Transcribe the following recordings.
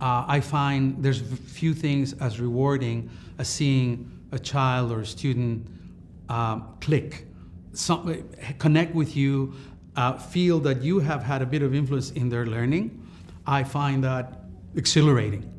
I find there's few things as rewarding as seeing a child or a student click, connect with you, feel that you have had a bit of influence in their learning. I find that exhilarating.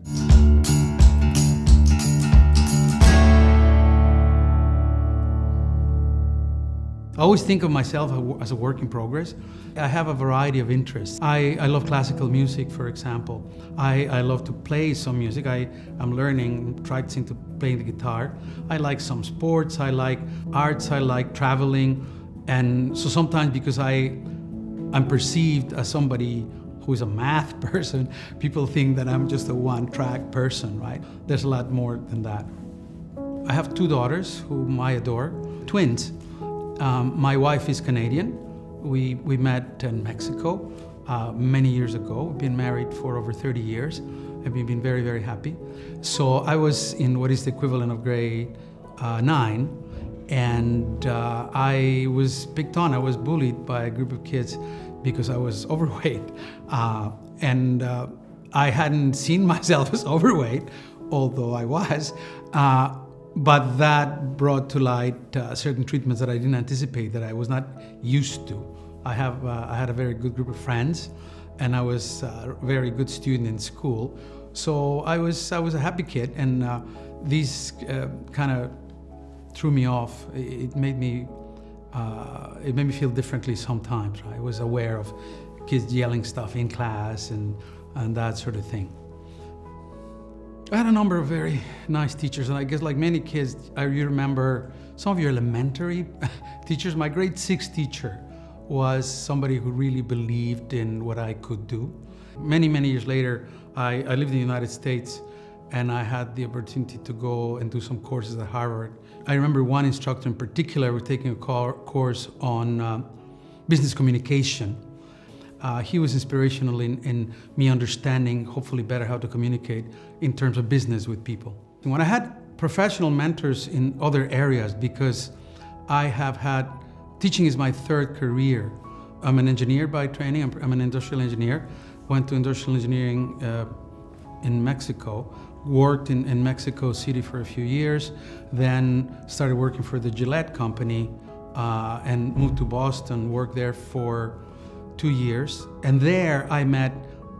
I always think of myself as a work in progress. I have a variety of interests. I love classical music, for example. I love to play some music. I'm learning, practicing to play the guitar. I like some sports, I like arts, I like traveling. And so sometimes because I'm perceived as somebody who is a math person, people think that I'm just a one-track person, right? There's a lot more than that. I have 2 daughters whom I adore, twins. My wife is Canadian. We met in Mexico many years ago. We've been married for over 30 years, and we've been very, very happy. So I was in what is the equivalent of grade 9, and I was picked on. I was bullied by a group of kids because I was overweight. And I hadn't seen myself as overweight, although I was. But that brought to light certain treatments that I didn't anticipate, that I was not used to. I had a very good group of friends, and I was a very good student in school. So I was a happy kid, and these kind of threw me off. It made me feel differently sometimes. Right? I was aware of kids yelling stuff in class and that sort of thing. I had a number of very nice teachers, and I guess like many kids, you remember some of your elementary teachers. My grade 6 teacher was somebody who really believed in what I could do. Many, many years later, I lived in the United States, and I had the opportunity to go and do some courses at Harvard. I remember one instructor in particular was taking a course on business communication. He was inspirational in me understanding, hopefully better, how to communicate in terms of business with people. And when I had professional mentors in other areas, because I have had, teaching is my 3rd career. I'm an engineer by training, I'm an industrial engineer. Went to industrial engineering in Mexico, worked in Mexico City for a few years, then started working for the Gillette company and moved to Boston, worked there for 2 years, and there I met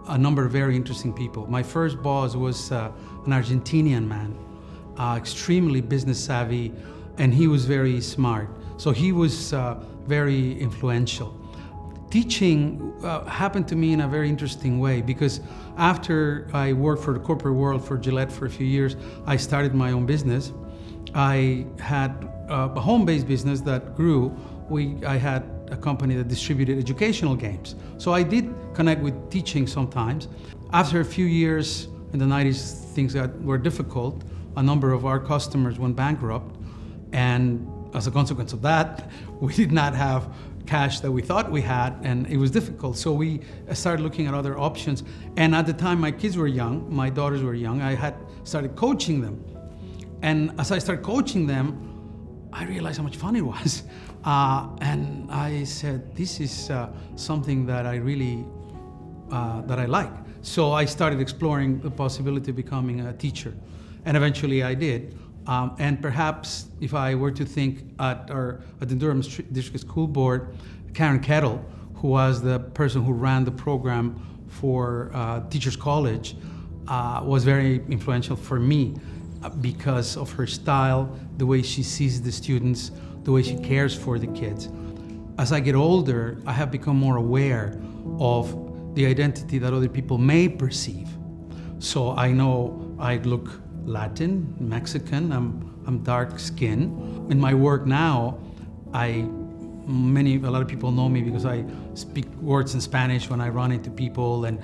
a number of very interesting people. My first boss was an Argentinian man, extremely business savvy, and he was very smart. So he was very influential. Teaching happened to me in a very interesting way, because after I worked for the corporate world for Gillette for a few years, I started my own business. I had a home-based business that grew. I had a company that distributed educational games. So I did connect with teaching sometimes. After a few years in the 90s, things were difficult. A number of our customers went bankrupt, and as a consequence of that, we did not have cash that we thought we had, and it was difficult. So we started looking at other options. And at the time, my kids were young, my daughters were young, I had started coaching them. And as I started coaching them, I realized how much fun it was. And I said, this is something that I really, that I like. So I started exploring the possibility of becoming a teacher. And eventually I did. And perhaps if I were to think at the Durham District School Board, Karen Kettle, who was the person who ran the program for Teachers College, was very influential for me because of her style, the way she sees the students, the way she cares for the kids. As I get older, I have become more aware of the identity that other people may perceive. So I know I look Latin, Mexican, I'm dark skinned. In my work now, a lot of people know me because I speak words in Spanish when I run into people, and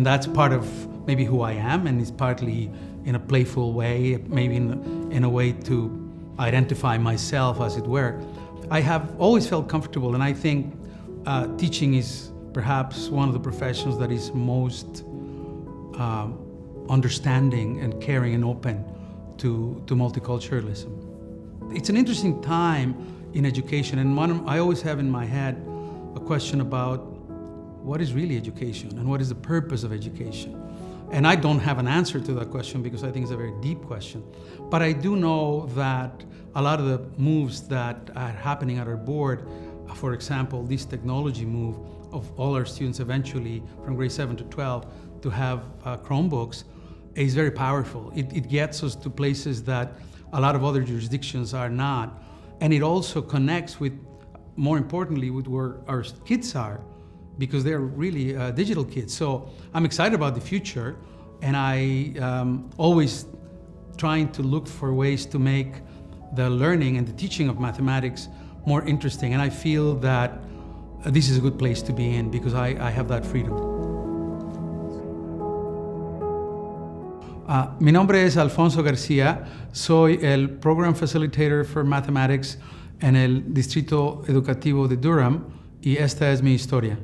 that's part of maybe who I am, and it's partly in a playful way, maybe in a way to identify myself, as it were. I have always felt comfortable, and I think teaching is perhaps one of the professions that is most understanding and caring and open to multiculturalism. It's an interesting time in education, and I always have in my head a question about what is really education and what is the purpose of education. And I don't have an answer to that question because I think it's a very deep question. But I do know that a lot of the moves that are happening at our board, for example, this technology move of all our students eventually from grade 7 to 12 to have Chromebooks, is very powerful. It gets us to places that a lot of other jurisdictions are not. And it also connects with, more importantly, with where our kids are, because they're really digital kids. So I'm excited about the future, and I always trying to look for ways to make the learning and the teaching of mathematics more interesting. And I feel that this is a good place to be in because I have that freedom. Mi nombre es Alfonso Garcia. Soy el Program Facilitator for Mathematics en el Distrito Educativo de Durham, y esta es mi historia.